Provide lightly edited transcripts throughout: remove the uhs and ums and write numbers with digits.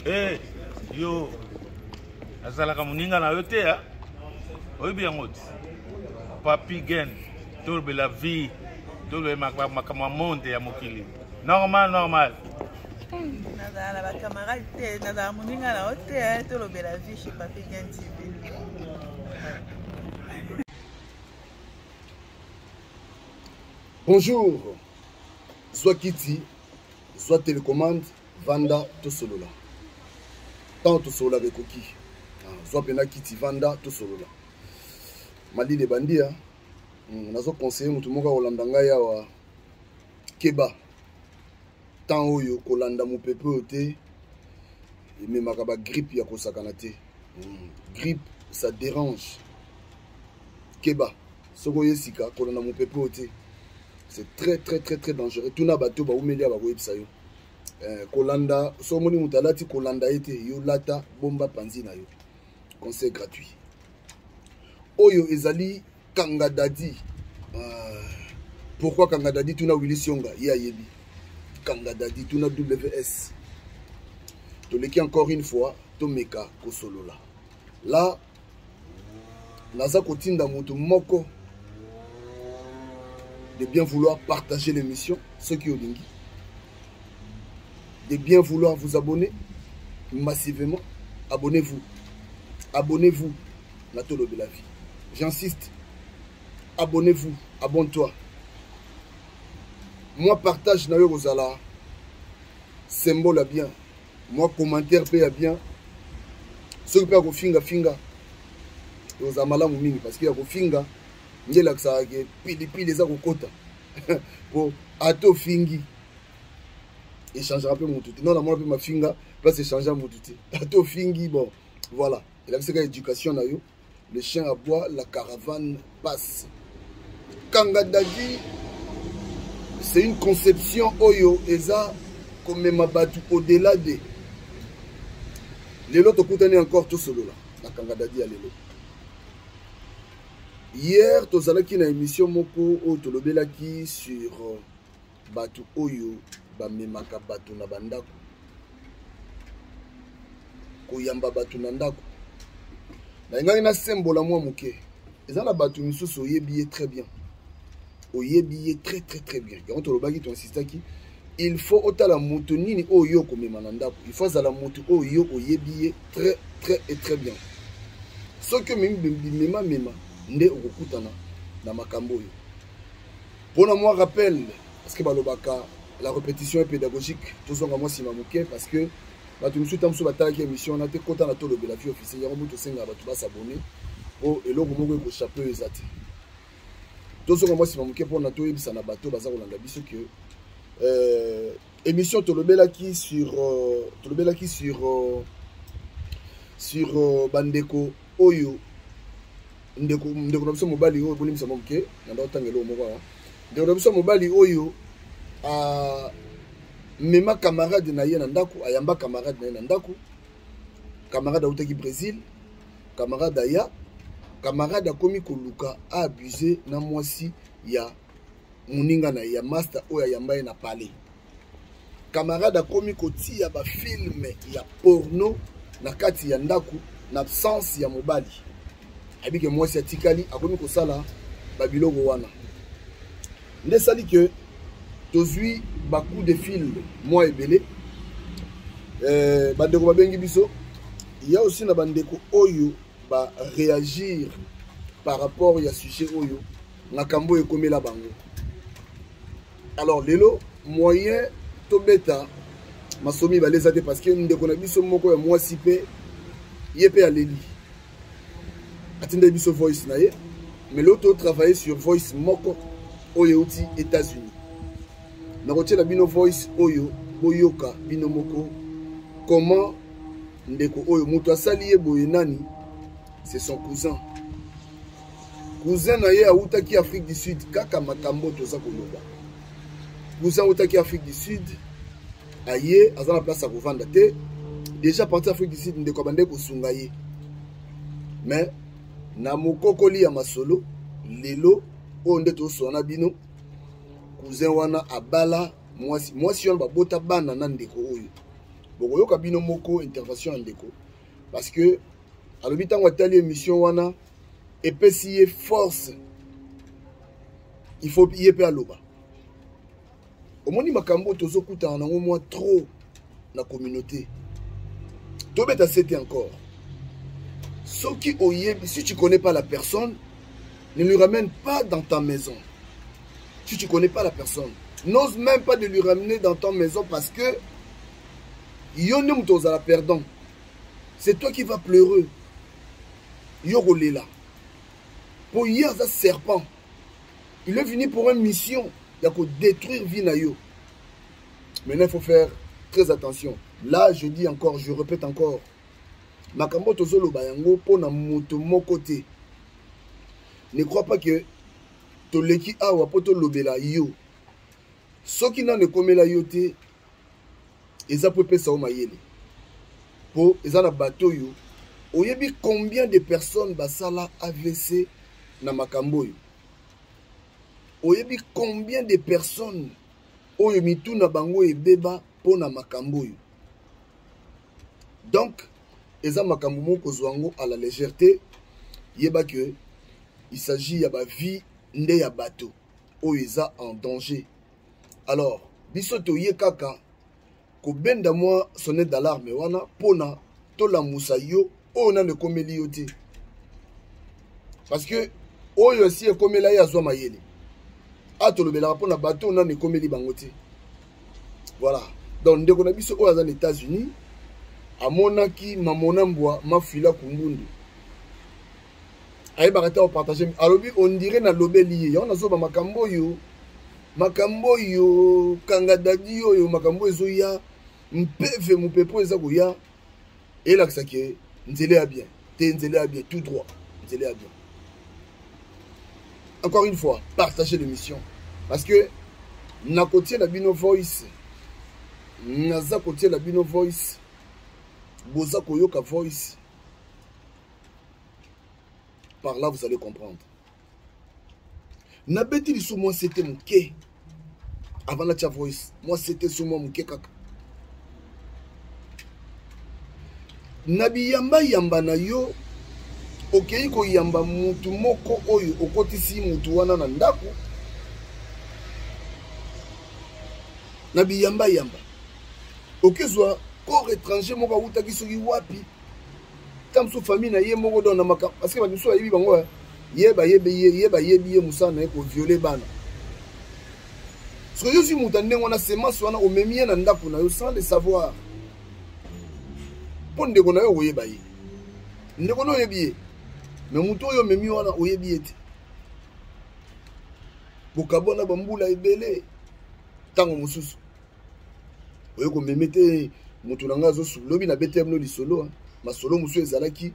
Eh, yo, azalaka muninga na yote ya. Oyebi yango ti. Papi gen, tolbe la vie, tolbe makama monde ya mokili. Normal. Nazala ba camarade te, nazala muninga na yote, tolbe la vie chez Papi Gen TV. Bonjour, soit Kitty, soit télécommande, Vanda, tout solo là. Tant tout solo avec Koki. Soit Pena Kitty, Vanda, tout solo là. Mali de Bandia, on a conseillé Moutumoka Olandanga Yawa Keba. Tant Oyo, Kolanda Moupepe Ote, mais Makaba grippe Yako Sakanate. Grippe, ça dérange. Keba, Sogoye Sika, Kolanda Moupepe Ote. C'est très dangereux. Tout na bateau ba umelia ba websa yo. Kolanda so moni mutalati kolanda ete yo lata bomba panzi na yo. Conseil gratuit. Oyo ezali Kanga Dadi. Pourquoi Kanga Dadi tuna Willy Sionga ya yebi. Kanga Dadi tuna WS. Toleki encore une fois Tomeka Kosolola. Là naza kotinda mutu moko de bien vouloir partager l'émission, ceux qui ont lingi, de bien vouloir vous abonner massivement. Abonnez-vous. Abonnez-vous, Natolo de la vie. J'insiste. Abonnez-vous. Abonne-toi. Moi, partage Nayo Rosala. Symbole à bien. Moi, commentaire paye à bien. Ceux qui peuvent finga. Rosamala Moumini, parce qu'il y a finga. Ngela ksage pili za kokota pour ato fingi échanger un peu mon tout non la moi ma finga place échanger mon tout ato fingi bon voilà il a fait éducation na yo le chien aboie la caravane passe. Kanga Dadi c'est une conception oyo eza comme ma batu au-delà de lelo to kutani encore tout solo là la Kanga Dadi à lelo. Hier, tozalaki na émission moko o tolobelaki sur batu oyo bamemaka batu na bandako. Koyamba batu na ndako. Na ngaki na sembola mwa muke. Eza na batu misusu oyebi très bien. Oyebi très bien. Yango tolobaki to insistaki il faut otala mutu nini oyo komema na ndako. Il faut zala mutu oyo oyebi très bien. Ce que mema nde okukutana na makambo yo. Pona moi rappel parce que balobaka la répétition est pédagogique tozonga moi sima muke parce que batu musu tamso batalaki émission na te kota na tolo de la vie officielle yango mutu senga batu ba s'abonner o eloko moko ko chapeau ezati tozonga moi sima muke pona to yebisa na bato baza kolanda biso que émission tolobelaki sur bandeko oyo ndeko na biso mobali oyo bolimisa moke na ndotangelo moko wa ndeko na biso mobali oyo mema camarade na ye na ndako ayamba camarade na ye na ndako camarade autaki Brésil camarade aya camarade akomi koluka abusé na mwasi ya muninga na ya master oyo ayamba ye na palais camarade akomi kotia ba film ya porno na kati ya ndako na absence ya mobali abike mwasi atikali akomi kosala babiloko wana nde sali que tozwi bacoup de fil moi ebele bandeko babengi biso il y a aussi na bandeko oyo ba réagir par rapport ya sujet oyo na kambo ekomela bango. Alors lelo moyen tobeta masomi balezate parce que ndeko na biso moko ya mwasi pe yepe aleli atende biso voice na ye mais l'autre travailler sur voice moko oyo uti États-Unis na kotiela bino voice oyo boyoka bino moko comment ndeko oyo mutu asali ye boye nani c'est son cousin na ye autaki Afrique du Sud kaka makambo toza koloba cousin autaki Afrique du Sud aye azana place à kovanda te déjà parti Afrique du Sud ndeko bande kosunga ye mais na mokokoli ya masolo lelo onde to sona bino cousin wana abala mwasi wana babota bana na ndeko oyo bokoyoka bino moko intervention ndeko parce que alobi ntango atali émission wana epesi ye force il faut ye mpe aloba omoni makambo tozokutana nango mwa trop na communauté tobeta sete encore soki oyebi si tu connais pas la personne ne lui ramène pas dans ta maison si tu connais pas la personne n'ose même pas de lui ramener dans ta maison parce que Yonim tozala perdant. C'est toi qui vas pleurer. Yogolela. Pour hier, ça serpent. Il est venu pour une mission. Il y a que détruire Vinayo. Maintenant, il faut faire très attention. Là, je dis encore, je répète encore. Makambo tozolo bayango pour na moto mon côté. Ne crois pas que toleki awa poto lobela yo. Soki na ne komela yo te. Eza pepe sa omayele. Po eza na bateau yo. Oyebi combien de personnes basala AVC na makambo yo. Oyebi combien de personnes oyo mitu na bango ebeba po na makambo yo. Donc eza makambo moko zwango à la légèreté. Yeba que il s'agit ya ba vie nde ya bateau oyo eza en danger. Alors biso toye kaka ko benda moi sonnet d'alarme wana pona to la musayo ona ne komeli yote parce que oyo si e komela ya zwa mayele ato lobela pona bateau na ne komeli bangote. Voilà, donc ndeko na biso oyo za les États-Unis amonaki mamona mbwa mafila kumbundu ayeba kata o partager alobi on dirait na lobeli ya on azoba makambo yo kanga dadi yo makambo ezo ya mpeve mupepo eza koya elakisa ke nzele ya bien te nzele ya bien tout droit nzele ya bien. Encore une fois partagez l'émission parce que na kotie na bino voice naza kotie na bino voice boza koyoka voice par là vous allez comprendre. Na beti liso moi c'était mon quai avant la voice moi c'était sur moi mon quai kaka nabi yamba na yo okei ko yamba mutu moko oyo okotisi mutu wana na ndako nabi yamba okezwa corps étranger moko utaki soki wapi tamso famille na ye moko don na maka parce que ba biso ayibi bango yeba yebi musana ko violer bana so yo si mutu ndenge wana semence wana omemie na ndako na yo sans le savoir. Pour ndeko na yo oyeba ye ndeko no yebi mais mutu oyo memi wana oyebi ete bokabona bambula ebele tango mususu oyo ko memete mutu nanga zo lobi na betem no lisolo masolo musu ezalaki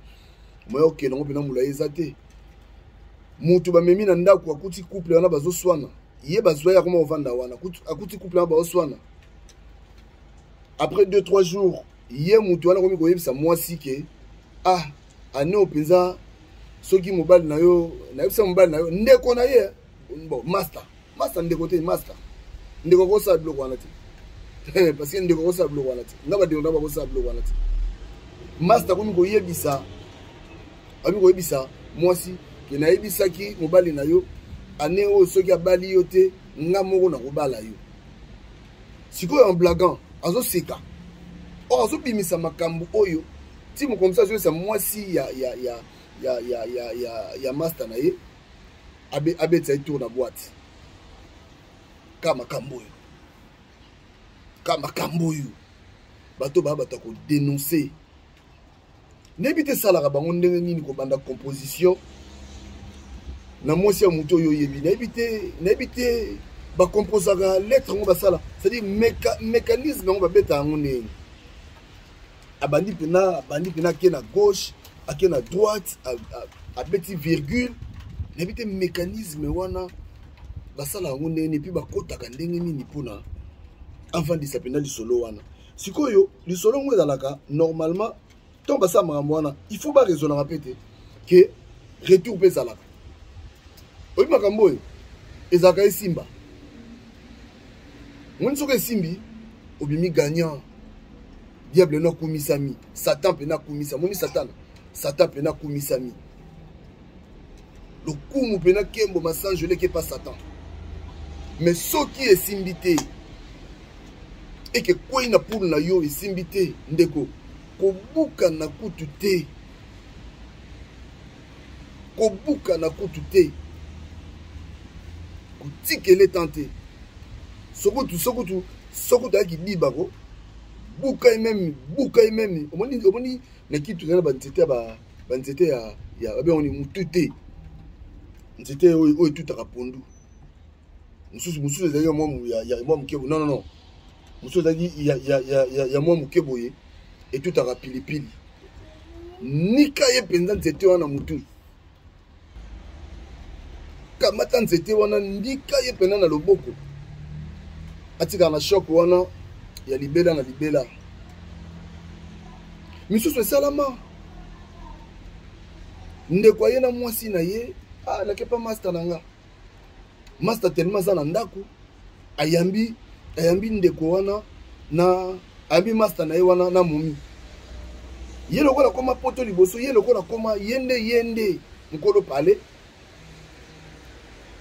moyo ke nango pena mula ezate mutu ba memi na ndako akuti couple wana bazo swana ye bazwa ya koma ovanda wana akuti couple wana bazo swana après 2-3 jours ye mutu wana komi koyebisa mwasi ke ane openza soki mobali na yo nayebisa mobali na yo ndeko na ye bon master ndeko te master ndeko kosa biloko wana te parce que ndeko kosa biloko wana te ngaba ndeko na bakosa biloko wana te master komi koyebisa mwasi ke nayebisaki mobali na yo ane oyo soki abali yo te nga moko na kobala yo sikoyo en blaguant azoseka azobimisa makambo oyo ti mokomisa azoyesa mwasi ya master na ye abetisa ye tour na boîte ka makambo oyo bato baya bato akodénonce neyebi te esalaka bango ndenge nini kobanda composition na mwasi ya moto oyo oyebi nayebi te bakomposaka lettre yango basala c'est-à-dire mécanisme yango babeta yango ndenge abandi pena ake na gauche ake na droite abeti virgule nayebi te mécanisme wana basala yango ndenge puis bakotaka ndenge nini mpona avandisa pena lisolo wana sikoyo lisolo ngo ezalaka normalement ntango basala makambo wana il faut baraisonnaka mpe te ke retour mpe ezalaka oyebi makambo oyo ezalaka esimba ngoni soki esimbi obimi gagnant diable na kumisami, Satan pena kumisa, moni Satan, Satan pena kumisami. Le kumu pena kembo masange le ke pas Satan. Mais ce qui est simbité et que quoi na pour na yo est simbité ndeko kobuka na kutute. Kobuka na kutute. Kotikele tante. Sokotu aki dibako. Buka même omoni na kitu na banzete ya abe oni mutute nzete oyo tutaka pondu mususu ezali ya mwa mukebo non mususu ezali ya mwa mukebo ye etutaka pilipili nika ye penza nzete wana mutu kamata nzete wana ndika ye penza na loboko atika na shoko wana ya libela na libela misusu esalama ndeko ye na mwasi na ye nakepa master nanga master tellement za na ndako ayambi ndeko wana na ayambi master na ye wana na momi ye lokola koma poto liboso ye lokola koma yende mukolo pale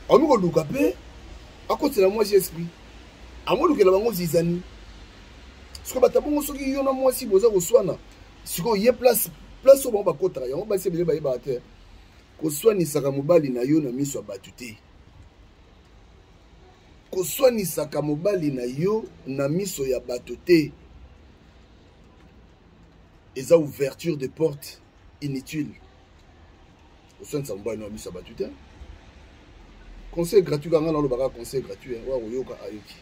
amiko luka pe akotela mwasi esprit amolukela bango zizani siko batabongo soki yo na mwasi boza koswana siko ye place au bon bakotaka yango basi ebele bayeba te koswanisaka mobali na yo na miso ya bato te koswanisaka mobali na yo na miso ya bato te eza ouverture de porte inutile koswanisa mobali na miso ya bato te conseil gratuit kanga na lobaka conseil gratuit wa koyoka ayoki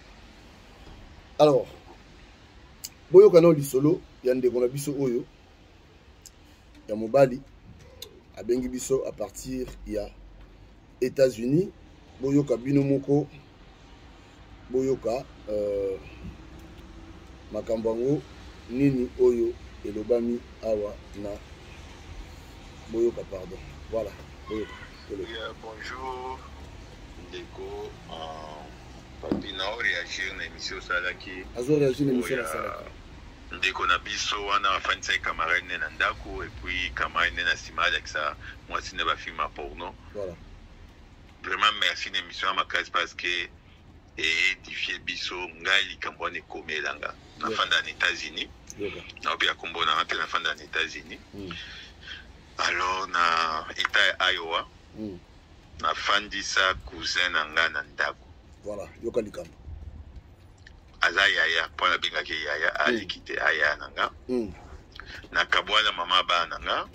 alors boyoka na lisolo ya ndeko na biso oyo ya mobali abengi biso à partir ya États-Unis boyoka bino moko boyoka makambo yango nini oyo elobami awa na boyoka pardon voilà boyoka bonjour ndeko papi na réagir na émission salaki azo réagir na émission salaki ndeko na biso wana afandisa camarade na ndako et puis camarade na simala que ça moi c'est ne ba film porno voilà vraiment merci na émission ma case parce que édifier biso ngali kambone komelanga na fanda na États-Unis na bien kombo na na fanda na États-Unis alors na état Iowa na fandisa cousin nga na ndako voilà yoka likambo aza yaya pona bingaki yaya alikite aya nanga na kabwana mama ba nanga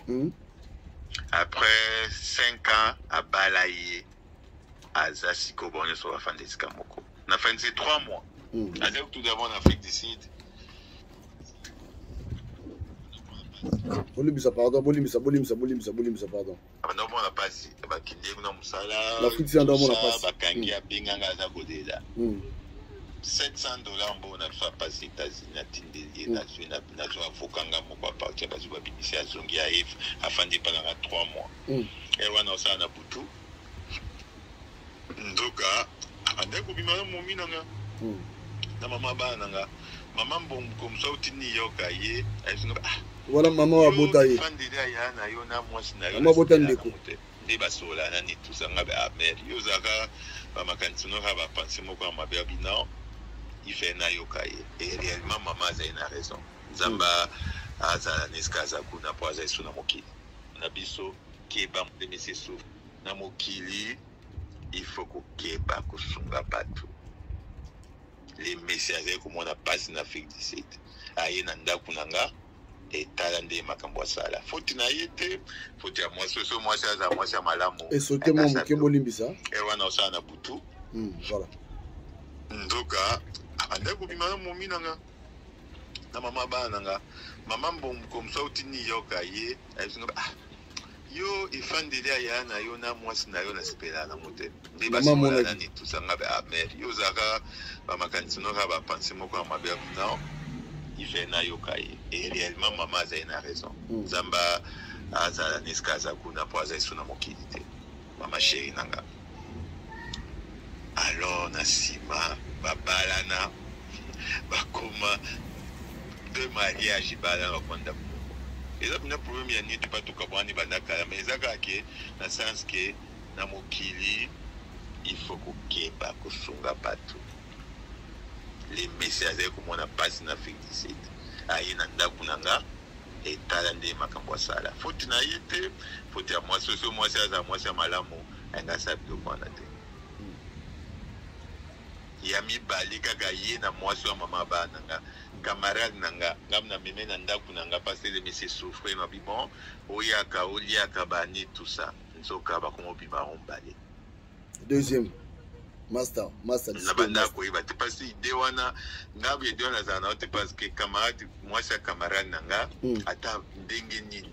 après 5 ans abalaye aza siko bonne so afandisika moko na fin de 3 mois aza tout d'abord en Afrique du Sud bolimisa pardon pardon abana mona pasi bakinde na musala l'Afrique du Sud mona pasi bakangi abinganga aza godela $700 mbona soit passé États-Unis atindeli na zona na zona fokanga mo ba partir ba zuba bisi azongi ya if afandi pendant 3 mois et wana ça na butu ndoka andeko bimana momina nga na mama bana nga mama mbom comme ça utini yoka ye azinga voilà mama wa bota ye fandi ya na yo na mwasi na yo mama bota ndeko ndi basola na ni tuzanga ba amer yo zaka ba makantino ka ba penser moko ma bia bina il fait na yoka ye et réellement maman a une raison zamba aza neskaza kuna po aza suna mokili na biso keba de meseso na mokili il faut ko keba ko sunga bato les messieurs ko mona passe na Afrique du Sud aye na ndaku nanga etala nde makambo asala foti na yete foti ya mwasi so mwasi aza mwasi ya malamu et sauter mon mokebo limbisa et wana osala na butu voilà ndoka andeko bimana momina nga na mama bana nga mama mbom comme ça utini yoka ye azinga yo ifandeli aya na yo na mwasi na yo na spela na mote ndi basola na ni tusanga ba amer yo zaka ba makantino ka ba penser moko ma bia non il fait na yoka ye et réellement maman a une raison zamba azala neskaza kuna po aza suna mokili te mama chérie nanga alors na sima babalana bakoma de mariage bala bakonda eza bina problème ya nini pa tukabwani bandakala mais eza kaka na sens que na mokili il faut kokeba kosunga bato les messieurs azali komona pasi na Afrique du Sud aye na ndako na nga etala nde makambo asala foti na ye te foti ya mwasi oso mwasi aza mwasi ya malamu ayingasa biloko wana te ya mibali kaka ye na mwasi wa mama bana nga camarade nanga ngam na meme na ndako nanga parce que mais c'est souffrir ma bon oyaka oliaka bani tout ça nzoka ba komo bima ombale deuxième master na banda ko iba te parce que idée wana ngabu idée wana za na te parce que camarade mwasi ya camarade nanga ata ndenge nini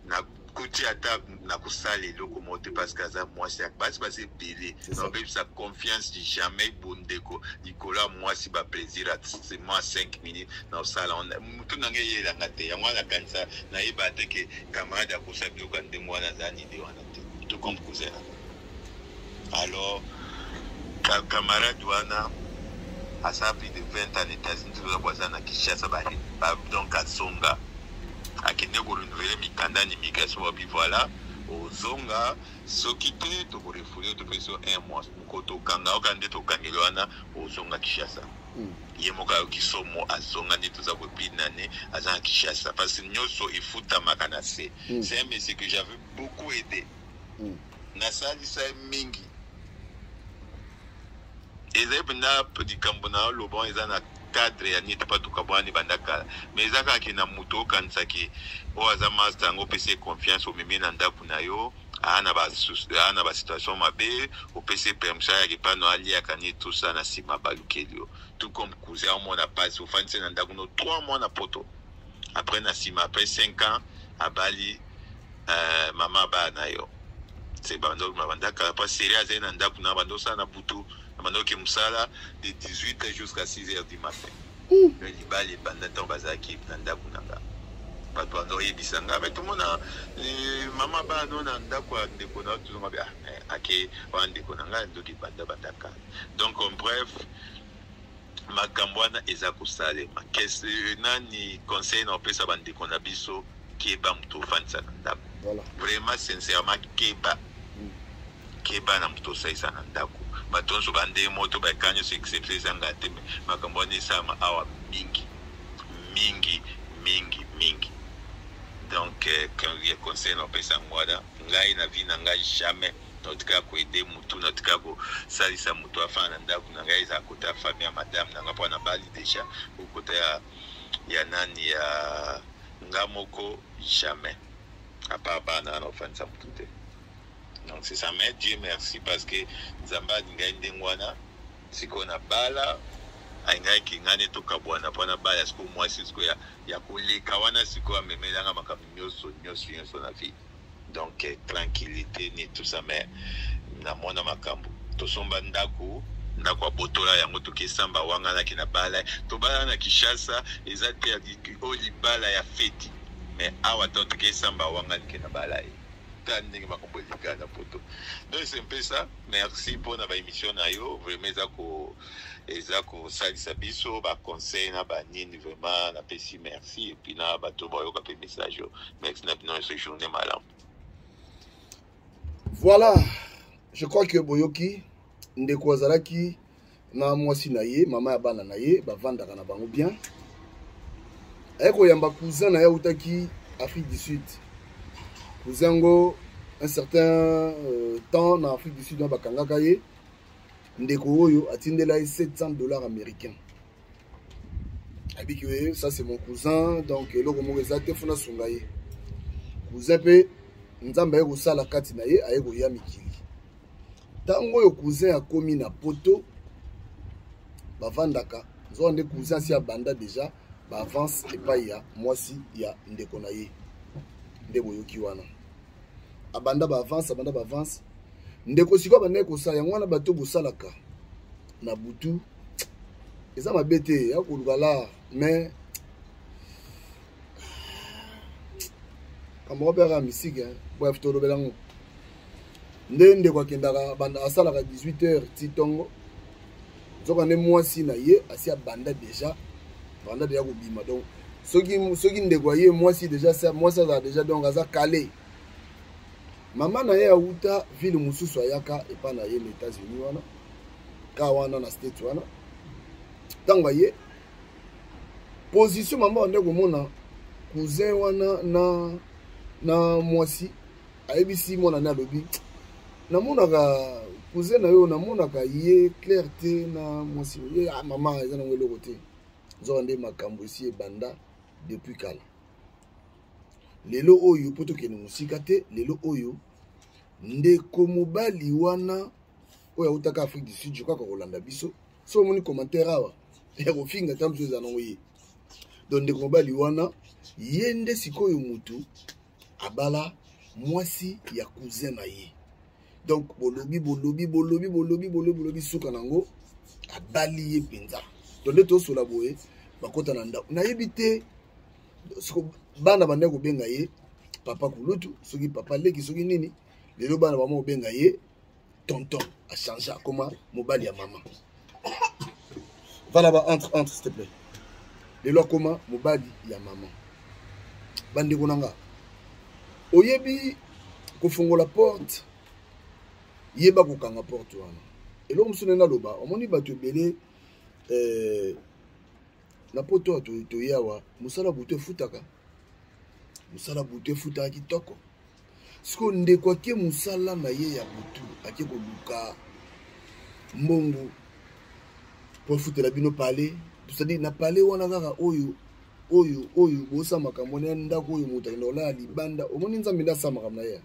na kuti ata na kusali loko mote parce que aza mwasi ya basi basi belé non même sa confiance dit jamais bondeko ikola mwasi ba plaisir à seulement 5 minutes na sala on mutu nanga yela ngate ya mwana kanisa na iba te que camarade akosabi ko ndé mwana zani de wana te tout comme cousin alors camarade wana a ça plus de 20 ans États-Unis tu vois na Kinshasa ba donc à Songa akende ko renouveler mikanda ni migration wapi voilà ozonga sokite to ko refuler to peso 1 mois mukoto kanga okande to kangelwana ozonga Kinshasa ye moka kisomo azonga ni tuza ko pinane azanga Kinshasa parce que nyoso ifuta makanase c'est un monsieur que j'avais beaucoup aidé na sali sa mingi eza bina petit kambona lo bon eza na cadre ya niti pa tukabwani bandakala mais eza kaka na muto kanisa ki o aza master ngo pese confiance au mimi na ndaku na yo ana ba situation mabe au pese permission ya kipano ali akani tout ça na sima balukelio tout comme cousin on a passé au fin na ndaku no 3 mois na poto après na sima après 5 ans à Bali mama ba na yo c'est bando bandakala pas sérieux na ndaku na bando ça na butu Mano qui musala de 18h jusqu'à 6h du matin. Le libali pendant ton bazaki nanda kunanga. Pas toi ndori bisanga mais tout le monde maman ba non nanda kwa ndekona tout le monde ake wa ndekonanga ndoki banda bandaka. Donc en bref makambwana eza kusale makese nani conseil na pesa bandekona biso keba mtu fansa nanda. Voilà. Vraiment sincèrement keba na mtu saisa nanda. Batonso bande moto ba kanyo se excepté zanga te makamboni sama awa mingi donc quand il conseille no pesa ngwada ngai na vina ngai jamais notika ko aider mutu notika ko salisa mutu afana ndaku na ngai za kota famille madame na ngapo na Bali déjà ukota ya nani ya ngamoko jamais apapa na no fansa mutu te. Donc c'est ça, mais Dieu merci parce que Zamba n'gagne ngwana siko na bala aingai kingane to kabwana pona bala siko moi siko ya koleka wana siko amemelanga makamnyoso nyoso na vie. Donc tranquillité ni tout ça mais na mona makambo to somba ndako botola yango to kesamba wanga na kina bala to bala na Kinshasa ezate ya oli bala ya feti mais awa to kesamba wanga kina bala. Donc c'est un peu ça. Merci pour notre émission. Vraiment, ça salisa biso, ba conseil na ba nini vraiment na pesi merci et puis na ba to boyo ka pe message. Merci na bino ce journée malam. Voilà, je crois que Boyoki ndeko azalaki na mwasi na ye, mama ya bana na ye, ba vanda kana bango bien. Eko yamba cousin na ya utaki Afrique du Sud. Cousingo un certain temps en Afrique du Sud dans Bakangaka ye ndeko oyo atindela $700 américains. Abiki ça c'est mon cousin donc eloko mo ezate funa sunga ye. Cousin pe nzamba ye kosala kati na ye aye koya mikili. Tango yo cousin akomi na poto bavandaka zo nde cousin si abanda déjà ba avance epai ya mwasi ya ndeko na ye. Nde boyoki wana. Abanda ba avance ndeko siko bande ko sa yango na bato bosalaka na butu eza mabete ya kolugala mais kama obera misike bref to lobelango ndende kwa kendaka banda asalaka 18h titongo zoka ne mwasi na ye asi abanda déjà Vanda déjà Bima. Donc, ceux qui ne voyaient, moi, si déjà ça, moi, ça a déjà donc à calé. Maman na ya uta ville mususu ayaka et pas na les États-Unis wana. Ka wana na state wana. Tango ye position maman ndeko mona cousin wana na mwasi ayebisi mona na lobi. Na mona ka cousin na yo na mona ka ye clarté na mwasi ye maman eza na ngelo côté. Zo ndé makambo ici banda depuis kala. Lelo oyo poto ke musika te lelo oyo ndeko mobali wana oyo utaka Afrique du Sud je crois ko Rolanda biso so moni commentaire awa ya kofinga tamso za nangoye donc ndeko mobali wana yende sikoyo mutu abala mwasi ya cousin na ye donc bolobi suka nango abali ye penza donc nde tosola boye bakota na ndako nayebite bana bande ko benga ye papa kulutu soki papa leki soki nini lelo bana ba mo benga ye tonton a changé comment mobali ya maman va là-bas entre s'il te plaît lelo comment mobali ya maman bande ko nanga oyebi ko fongola porte yeba ko kanga porte wana elo musune na loba omoni bato belé na poto to yawa musala buto futaka musala butu futa kitoko siko ndeko ke musala na ye ya butu ake ko luka mbongo pour futela bino parler c'est-à-dire na parler wana kaka oyo bosa makambo na ndako oyo muta ndola libanda omoni nzambe nda sama kamna ya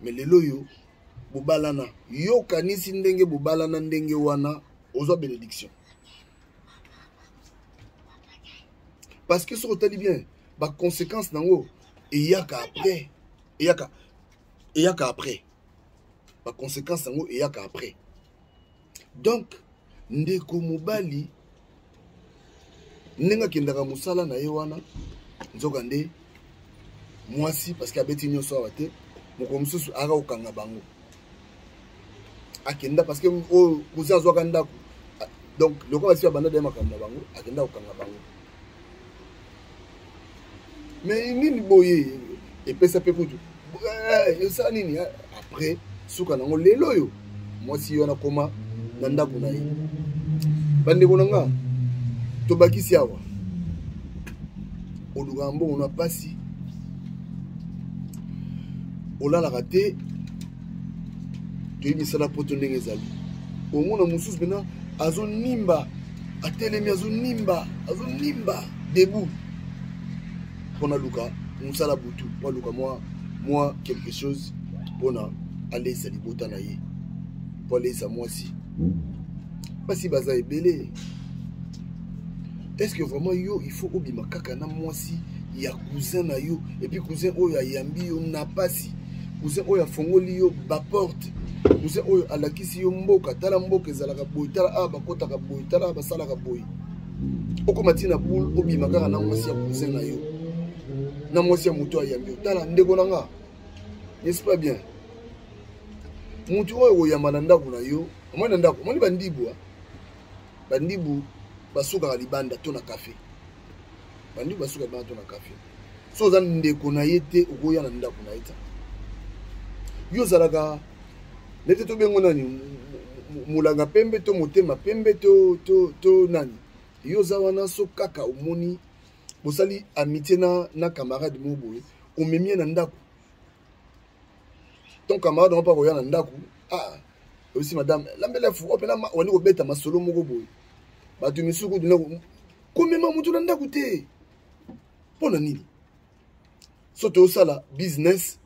mais lelo yo bobalana yo kanisi ndenge bobalana ndenge wana ozo bénédiction parce que ce que tu dis bien ba conséquence nango eyaka après ba conséquence nango eyaka après donc ndeko mobali nenga kendaka musala na ye wana nzoka nde mwasi parce que abeti nyonso awa te moko mususu aka okanga bango akenda parce que o cousin azwaka ndako donc loko basi banda de makambo na bango akenda okanga bango. Mais nini boye epesa pe kutu ça nini après suka nango lelo yo mwasi yo na koma na ndako na ye bande konanga to bakisi awa olugambo on a pasi olala raté to yibisala poto ndenge ezali omona mususu bena azonimba atelemi azonimba debout pour Luka, nous sommes à Boutou, pour Luka, moi quelque chose pour aller à l'Ibotanaï, pour aller à moi aussi. Pas si baza est belé. Est-ce que vraiment yo, il faut obima kakana moi si, il y a cousin na yo, et puis cousin oya yambi yo n'a pas si, cousin oya fongoli yo ba porte, cousin oya alakisi yo mboka, tala mboka ezalaka boy, tala aba kota ka boy, tala aba sala ka boy. Okomatina boule obima kakana moi si ya cousin na yo. Na mwasi ya mutu ayambi tala ndeko nanga n'est-ce pas bien mutu oyo yamana ndako na yo omwana ndako omoni bandibu basuka libanda to na café bandibu basuka libanda to na café so za ndeko na yete okoya na ndako na yeta yo zalaka nete to bengo nani mulanga pembe to motema pembe to nani yo za wana so kaka omoni bosali amitié na camarade moboye omemie na ndako ton camarade on pas koya na ndako aussi madame lambela fu opena wani ko beta masolo moko boye batu misuku dina komema mutu na ndako te pona nini soto sala business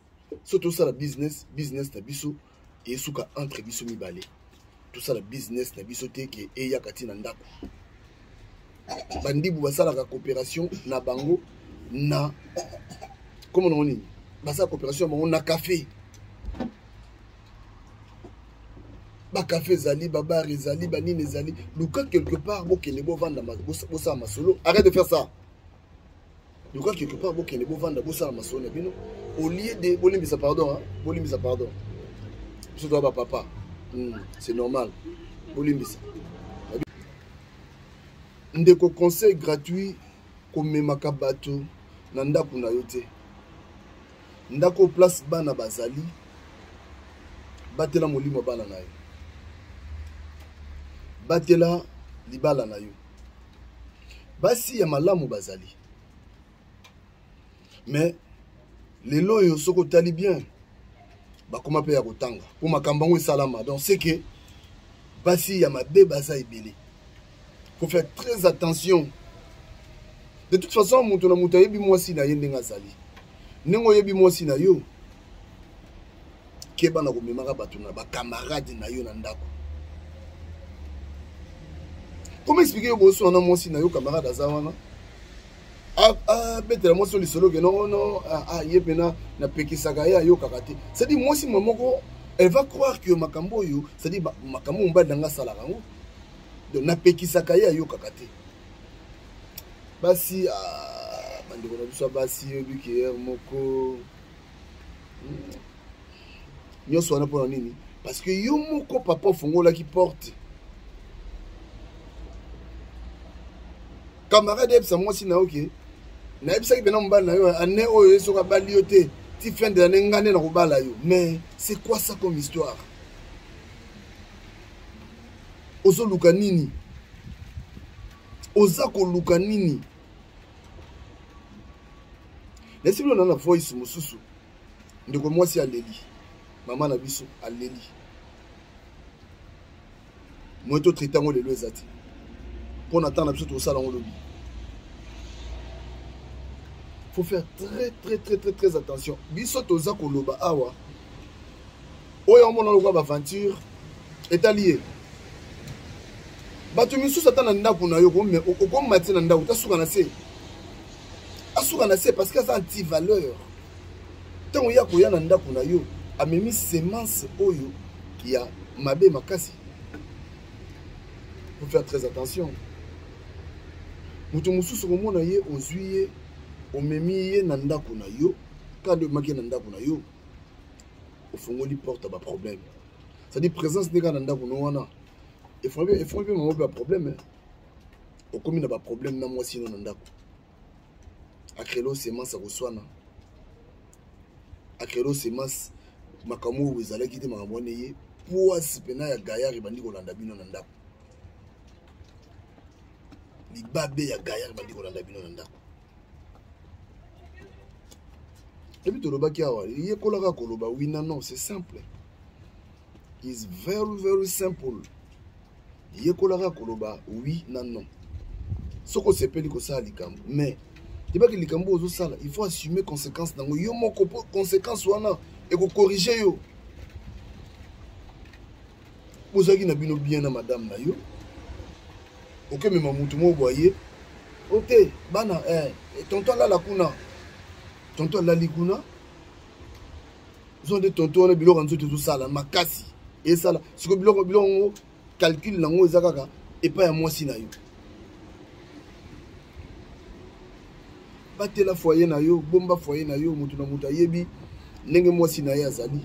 na biso et suka entre biso mibale tout ça la business na biso te ke eya kati na ndako bandibu basala la coopération na bango na comment on dit basala coopération bango na café ba café zali ba bar zali ba nini zali luka quelque part bokene bo vanda bosa masolo arrête de faire ça luka quelque part bokene bo vanda bosa masolo bino au lieu de bolimbisa pardon je dois ba papa c'est normal bolimbisa ndeko conseil gratuit komemaka bato na ndako na yo te. Ndako place bana bazali batela molimo bana na yo. Batela libala na yo. Basi ya malamu bazali. Mais lelo yo soko tali bien. Bakoma pe ya kotanga. Pour makambango salama. Donc c'est que basi ya mabe baza ebele. Faut faire très attention. De toute façon, mutu na mutu yebi mwasi na ye ndenga zali. Nengo yebi mwasi na yo. Keba na komemaka bato na ba camarade na yo na ndako. Comment expliquer yo boso na mwasi na yo camarade azawana? Betela mwasi li solo que non yebena na pekisaka ya yo kakate. C'est-à-dire mwasi mamoko elle va croire que makambo yo, c'est-à-dire makambo mba danga sala kango. Donc na pekisaka ya yo kakate. Basi bandeko na biso basi yebi ke moko nyonso wana pona nini? Parce que yo moko papa fongola qui porte camarade epsa mwasi na oke na epsa ki bena mbala na yo ane oyo esoka bali yo te ti fin de l'année ngane na kobala yo. Mais c'est quoi ça comme histoire? Ozo luka nini? Oza ko luka nini? Laissez-moi dans la voice mosusu. Ndeko mwasi aleli. Maman na biso aleli. Moto traitant le ezati. Pour attendre biso to sala ngolobi. Faut faire très attention. Biso toza ko loba awa. Oyo mona lokwa ba aventure est allié. Bato misu satana ndako na yo ko me ko mati na ndako tasuka na se. Asuka na se parce que ça anti valeur. Tant ya ko ya na ndako na yo amemi semence oyo qui a mabe makasi. Faut faire très attention. Mutu mususu ko mona ye ozuye omemi ye na ndako na yo quand de maki na ndako na yo ofongoli porte ba problème. Ça dit présence de na ndako no wana. Il faut bien un problème. Au commun n'a pas problème na moi sinon ndako. Akrelo semence akoswana. Akrelo semence makamu wezala kite makamone ye pour asipena ya gayari bandi kolanda bino na ndako. Libabe ya gayari bandi kolanda bino na ndako. Et puis toloba ki awa, ye kolaka koloba oui non, c'est simple. It's very simple. Yekolaka koloba oui non. Soko sepeli ko sala likambo. Mais deba ki likambo ozo sala, il faut assumer conséquences nango. Yo moko conséquences wana et ko corriger yo. Bozaki na bino bien na madame na yo. OK mais mamutu mo boye. Ote bana tonton la kuna. Tonton la likuna. Zo de tonton na biloko nzoto to sala makasi. Et sala, siko biloko calcul nango ezakaka et pas à moi sina yo. Batela foyer na yo, bomba foyer na yo, mutu na muta yebi ndenge moi sina ya azali.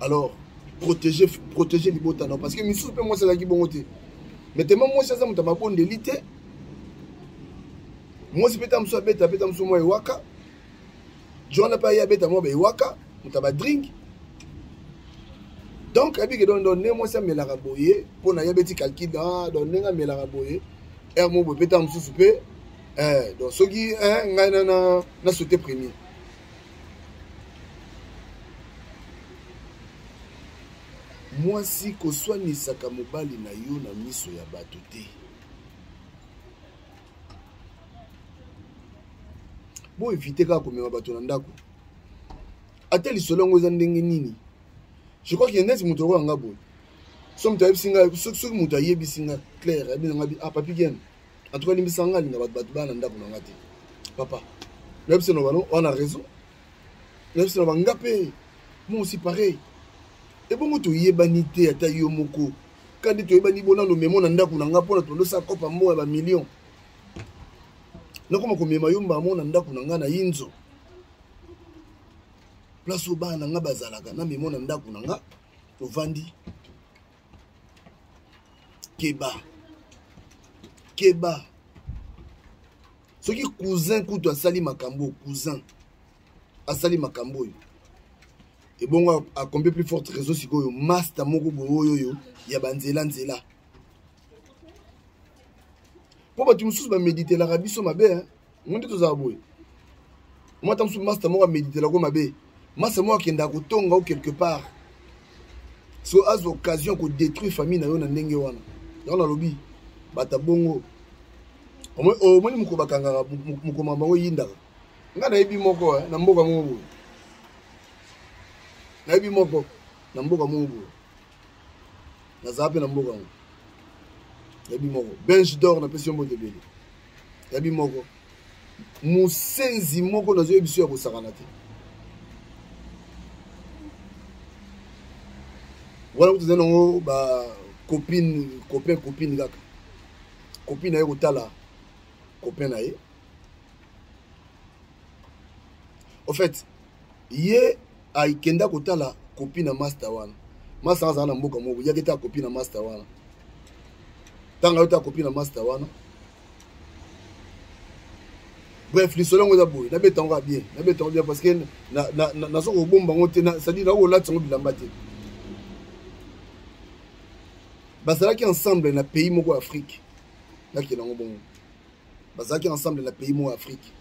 Alors protéger libota na parce que misu pe moi ça ki bongo te. Mais tellement moi ça muta mabonde lité. Moi si peta mso beta mso moi waka. Joana pa ya beta moi be waka, muta ba drink. Donc, abi que donner moi ça me la raboyer pour na yabeti calcul donner nga me la raboyer mo bo peta msu soupe donc soki nga na sauter premier. Moi si ko swani saka mobali na yo na miso ya bato te. Bo éviter ka ko mema bato na ndako. Ateli solongo za ndenge nini? Je crois qu'il y a des moutons en Gabon. Somme de singa, ce moutons yebi singa clair, papi gen. En tout cas, les misanga, il n'a pas de batban en Dabon. Papa, on a raison. L'Epsilon va ngapé. Moi aussi pareil. Et bon, tu y es banité à taille au moko. Quand tu es banni bon, nous mettons en Dabon, on a pour le sa cop à moi à million. Non, comme on met Mayumba, mon Dabon, on a un inzo. Place au bas nanga bazalaka na memo na ndako nanga to vandi keba keba soki cousin kutu asali makambo cousin asali makambo et bon a combien plus forte raison sikoyo master moko boyo ya banzela nzela po batu mususu ba méditer la rabiso mabe hein monde tozala boy moi tam su master moko méditer la ko mabe master moko kenda ko tonga ou quelque part so as occasion ko détruire famille na yo na ndenge wana dans lobby bata bongo o moni muko bakanga muko mama o yinda nga na yebi moko na mboka moko na yebi moko na mboka moko na zape na mboka moko yebi moko bench d'or na pesi mbote bele yebi moko musenzi moko na zo yebiso ya bosakana te voilà vous avez un ba copine gaka copine ayo kotala copain na ye en fait ye aikenda kotala copine na master wana master azala na mboka moko ya keta copine na master wana tanga yota copine na master wana bref li solongo za boy na betonga bien parce que na soko bomba ngote na ça dit na o lati ngo bilamba te bazalaki ensemble na pays moko Afrique naki na ngobongo bazalaki ensemble na pays moko Afrique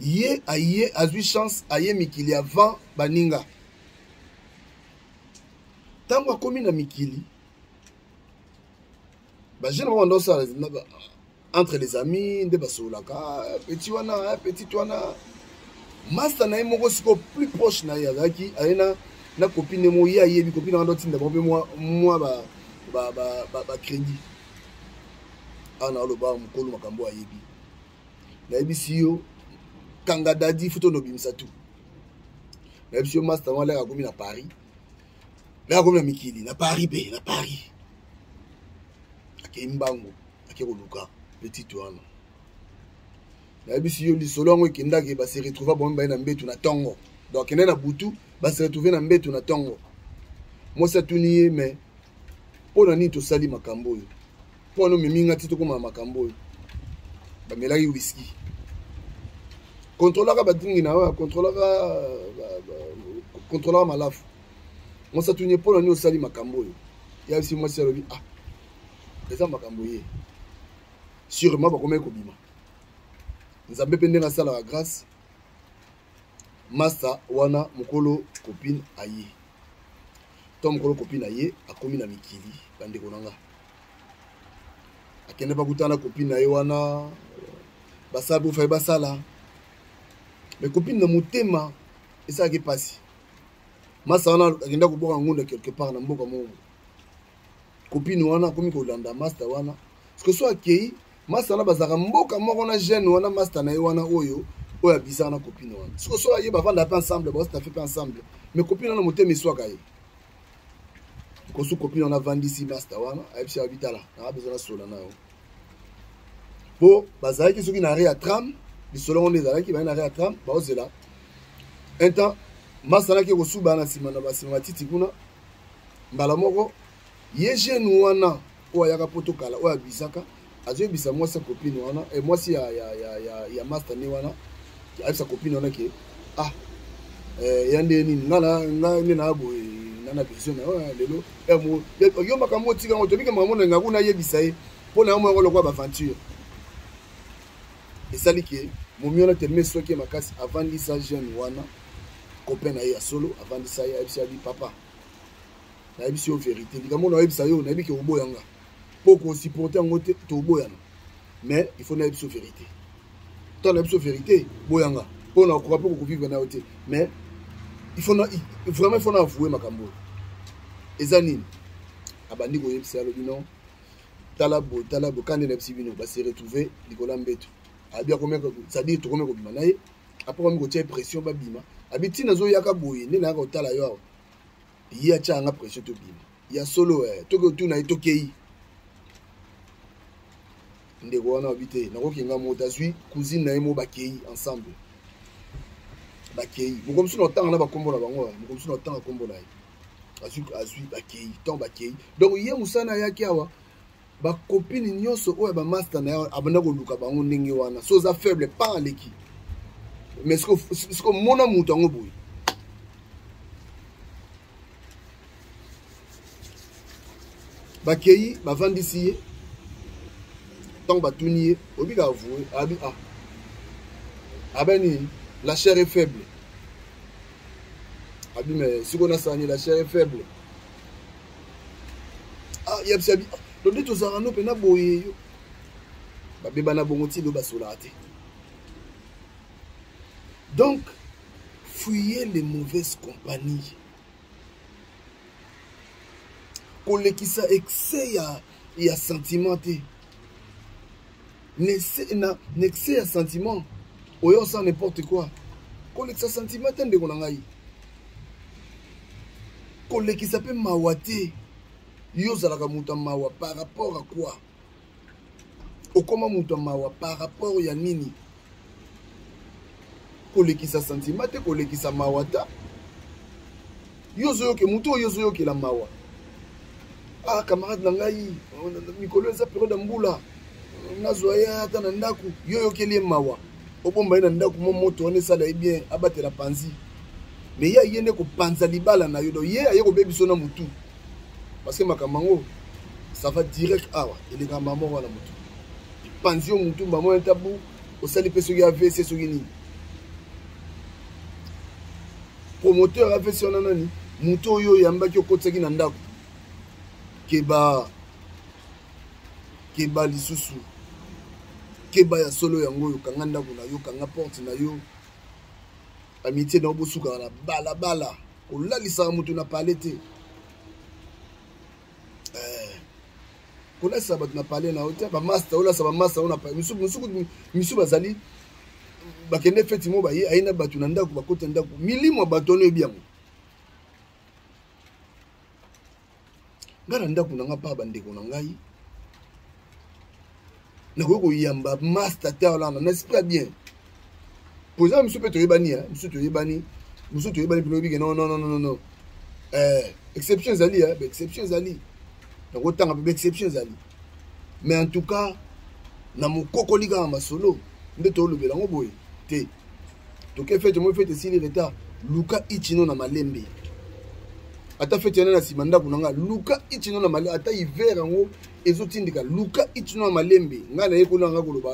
ye aye azui chance aye mikili avant baninga tango akomi na mikili ba jeune wana ndo ça entre les amis nde basolaka petit wana master na moko siko plus proche na ye azalaki ayena na copine mo ya yebi copine ndo tinda bombe moi ba crédit ana lo ba mukolo makambo ayebi na yebi siyo kanga dadi foto no bimisa tu na yebi siyo master wala ka komi na Paris la komi na mikili na Paris be na Paris ake mbango ake koluka petit wana na yebi siyo li solongo ekendaki ba se retrouver bombe na mbetu na tongo donc na butu ba se retrouver na mbetu na tongo moi ça tuniye mais pona ni to sali makambo yo pona miminga tito koma makambo yo ba melaki whisky contrôlera ba dingi na wa contrôlera malafu moi ça tuniye pona ni osali makambo yo ya si moi ça lobi ah eza makambo ye sûrement ba komeka kobima nzambe pende na sala la grâce master wana mukolo copine aye to mukolo copine aye akomi na mikili bandeko nanga akende pa kutana copine aye wana basabu fa basala mais copine na mutema esa ke pasi master wana akenda kuboka ngunda quelque part na mboka mo copine wana akomi ko landa master wana parce que so akei master wana bazaka mboka moko na jeune wana master na ye wana oyo oya bizarre na copine wana siko so aye bavanda pas ensemble ba ça fait pas ensemble mais copine wana motema iswaka ye ko su copine wana vandi si master wana ayebisi abitala na besoin na sola na yo po bazalaki soki na rea tram lisolo ngo ezalaki ba na rea tram ba ozela un temps master na ki ko suba na sima na basima matiti kuna mbala moko ye jeune wana oya ka potokala oya bizaka azobisa moi sa copine wana et moi si ya master ni wana avec sa copine on a qui ah yande ni ngala ni na bo na besoin na lelo mo yo makambo tika ngo tobika mamona ngakuna yebisa ye pona mo ngo lokwa ba aventure et ça li mo miona terminer so ki makasi avant di sa jeune wana copain na ya solo avant di sa ya ebisa di papa na ebisa vérité ngamo na ebisa yo na ebiki oboyanga poko supporter ngote to boyana mais il faut na ebisa vérité dans la vérité boyanga on a croire pour vivre na yote mais il faut vraiment il faut avouer makambo ezanine abandi ko yebisa lo bino talabo quand na bino ba se retrouver likola mbeto abia komeka ça dit to komeka bima naye après on go tia pression ba bima abiti nazo yaka boye ne na ka tala yo ya changa pression to bima ya solo to go tu na itokei ndeko wana habité nakokinga moto azwi cousine na ye mo bakei ensemble bakei mokomisi na otanga na bakombo na bango mokomisi na otanga kombo na ye azwi bakei tant bakei donc ye musana yaki awa ba copine nyonso oyo ba master na abanda ko luka bango ndenge wana so za faible pas aleki mais ce que mona mutu ngo boy ba kei ba vandisi tant ba tunier obiga avouer abi ah abani la chair est faible abi mais si on a sani la chair est faible ah yebsabi donc to zarano pena boye yo ba beba na bongo ti do ba solate. Donc fuyez les mauvaises compagnies. Kolekisa excès ya sentimenté. N'excès ya sentiment. Oyo sans n'importe quoi. Kolekisa sentimenté ndeko na ngai. Kolekisa pe mawate. Yo zalaka muta mawa par rapport à quoi? Okoma muta mawa par rapport ya nini? Kolekisa sentimenté, kolekisa mawata. Yo zoyoke muto yo zoyoke la mawa. Ah camarade na ngai, mikolo eza période mbula. Nazoya ata na ndaku, yo yokeli mawa. Obomba ina ndaku moto on sala bien abatela panzi. Mais ya yende ko panza libala na yo do ye aye ko bebiso na mutu. Parce que makamango ça va direct awa, il est maman wala mutu. Panzi yo mutu maman un tabou, o sali peso ya AVC so gini. Promoteur AVC on nani, mutu yo yamba ki okotaki na ndaku. Keba lisusu keba ya solo yango yo kanga ndako na yo kanga porte na yo amitié na obosuka na bala kolalisa mutu na palete kolalisa bato na pale na hotel ba master olasa ba master ona pa misu bazali bakende feti mo ba ye aina bato na ndako bakota ndako milimo bato no ebiamo ngana ndako na nga pa bandeko na ngai na ko yamba master talent n'est-ce pas bien pour ça monsieur peut yebani monsieur to yebani pino bige non exception zali exception zali na ko tanga be exception zali mais en tout cas na mokoko liga masolo ndeto lobela ngo boye te to ke fete mo fete sili leta luka ichino na malembe ata fete na simanda kunanga luka ichino na malembe ata hiver ngo ezotindika luka ichino na malembe ngana yekolo nga koloba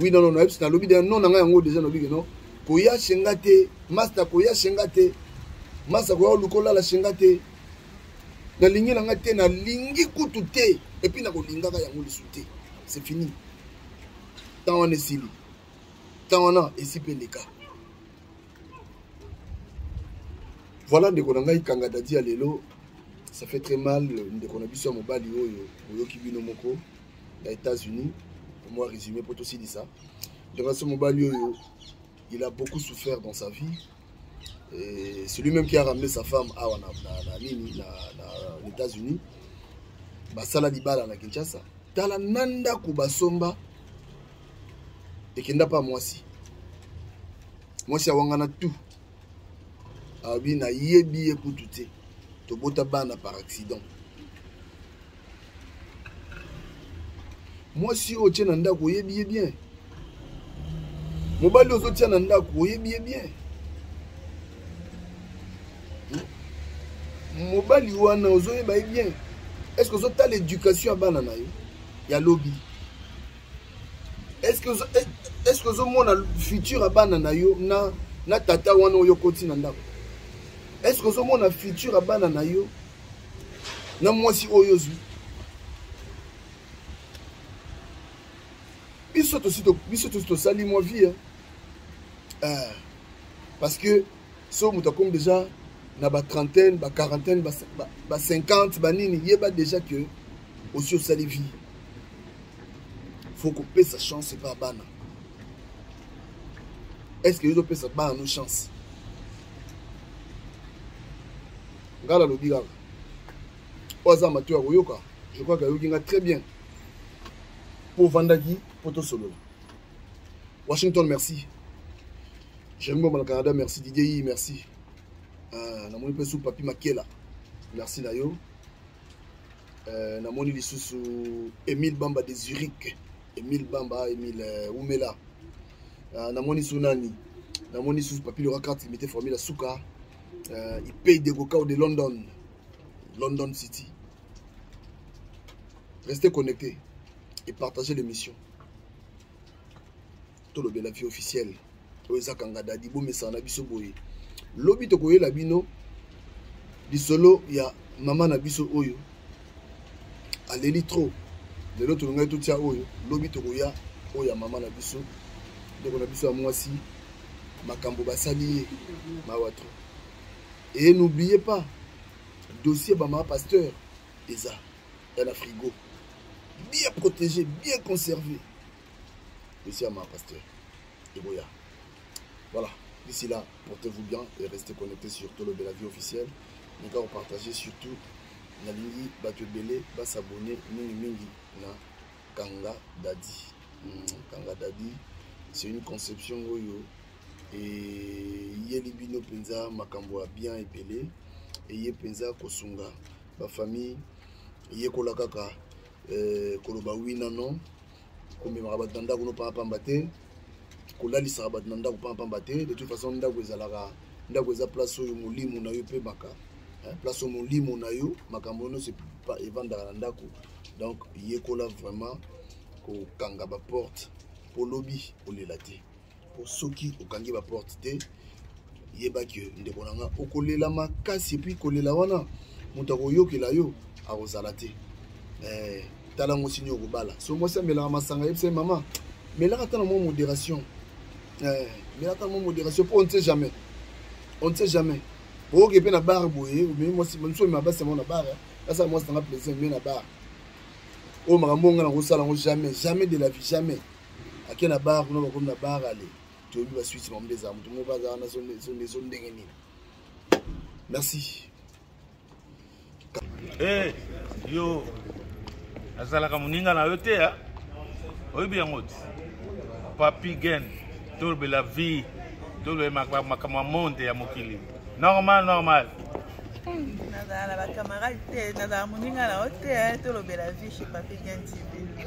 oui non epsi na lobi de non nga yango déjà no bige no koya shengate master koya shengate master ko lukola la shengate na lingi nga te na lingi kutu te et puis na ko lingaka yango lisute c'est fini tant on est sili tant on a ici peleka. Voilà de konanga ikanga dadi alelo ça fait très mal de konabiso mobali oyo oyoki bino moko aux États-Unis pour moi résumer pour aussi dire ça donc ce mobali oyo il a beaucoup souffert dans sa vie et c'est lui-même qui a ramené sa femme à les États-Unis basala libala na Kinshasa tala nanda kubasomba ekenda pa mwasi awangana tout abi na yebi ekutu te to bota bana par accident mwasi o tient na ndako yebi bien mobali ozo tient na ndako yebi bien mobali wana ozo yeba bien est-ce que ozo ta l'éducation à bana na yo ya lobby est-ce que ozo mona futur à bana na yo na tata wana oyo koti na ndako est-ce que ozo mona futur à bana na yo na mwasi oyo zwi biso to sali moi vie parce que so muta comme déjà na ba trentaine ba quarantaine ba 50 ba nini yeba déjà que aussi au sali vie faut qu'on paie sa chance c'est pas bana est-ce que yo paie sa bana nos chance ngala lo biga oza matu akoyoka je crois que yokinga très bien pour Vandagi poto solo Washington merci j'aime beaucoup le Canada merci Didier merci na moni pe sou papi makela merci na yo namoni lisusu Emile Bamba de Zurich, Emile Bamba, Emile Oumela, namoni Sunani, namoni sous papier le carte limité formule Souka, il paye des Gokao de London, London City. Restez connectés et partagez l'émission. Tout le bien la vie officielle. Oeza Kangada Dibo Mesana Biso Boye. Lobi Tokoye Labino. Di solo ya maman na biso oyo. Aleli trop. De l'autre ngai tout tia oyo. Lobi Tokoya oya maman na biso. Donc on a biso à moi si. Makambo basali mawatro. Et n'oubliez pas dossier Bama Pasteur Eza dans la frigo. Bien protégé, bien conservé. Dossier à ma Pasteur Eboya. Voilà. D'ici là, portez-vous bien et restez connectés sur tout le de la vie officielle. Nous allons partager surtout la ligne Batubele, va s'abonner mingi na Kanga Dadi. Kanga Dadi, c'est une conception oyo et Yelibino Penza Makambo a bien épelé et Ye Penza Kosunga, ma famille Ye Kolakaka Koloba Winano, comme Marabatanda Kono Pambate. De toute façon, ndago eza place oyo molimo na yo pe maka. Place oyo molimo na yo makambono c'est pas evandaka na ndako. Donc yekola vraiment ko kanga ba porte pour lobby olela te. Pour soki okangi ba porte te yeba que ndeko nanga okolela makasi puis kolela wana muta ko yokela yo akozala te. Tala ngo sinyo ko bala. So moi ça mela masanga yebse maman. Mais là attends mon modération. Mais attends mon modération, on ne sait jamais. On ne sait jamais. Pour que la barre bouille, ou bien moi si je suis ma base, c'est mon barre. Là, ça moi c'est un plaisir, mais la barre. Oh, ma maman, on ne jamais, jamais de la vie, jamais. À quelle barre, on va comme la barre aller. Tu as vu la suite, c'est mon des armes. Tout le monde va dans les zones d'Engeni. Merci. Eh, yo, azalaka muninga na yote ya. Oyibi yangote. Papi Gen. Tout la vie, tout le monde ya mokili. Normal, normal. Nada la camarade, nada muninga la hote, tout le bela vie chez Papi Gen TV.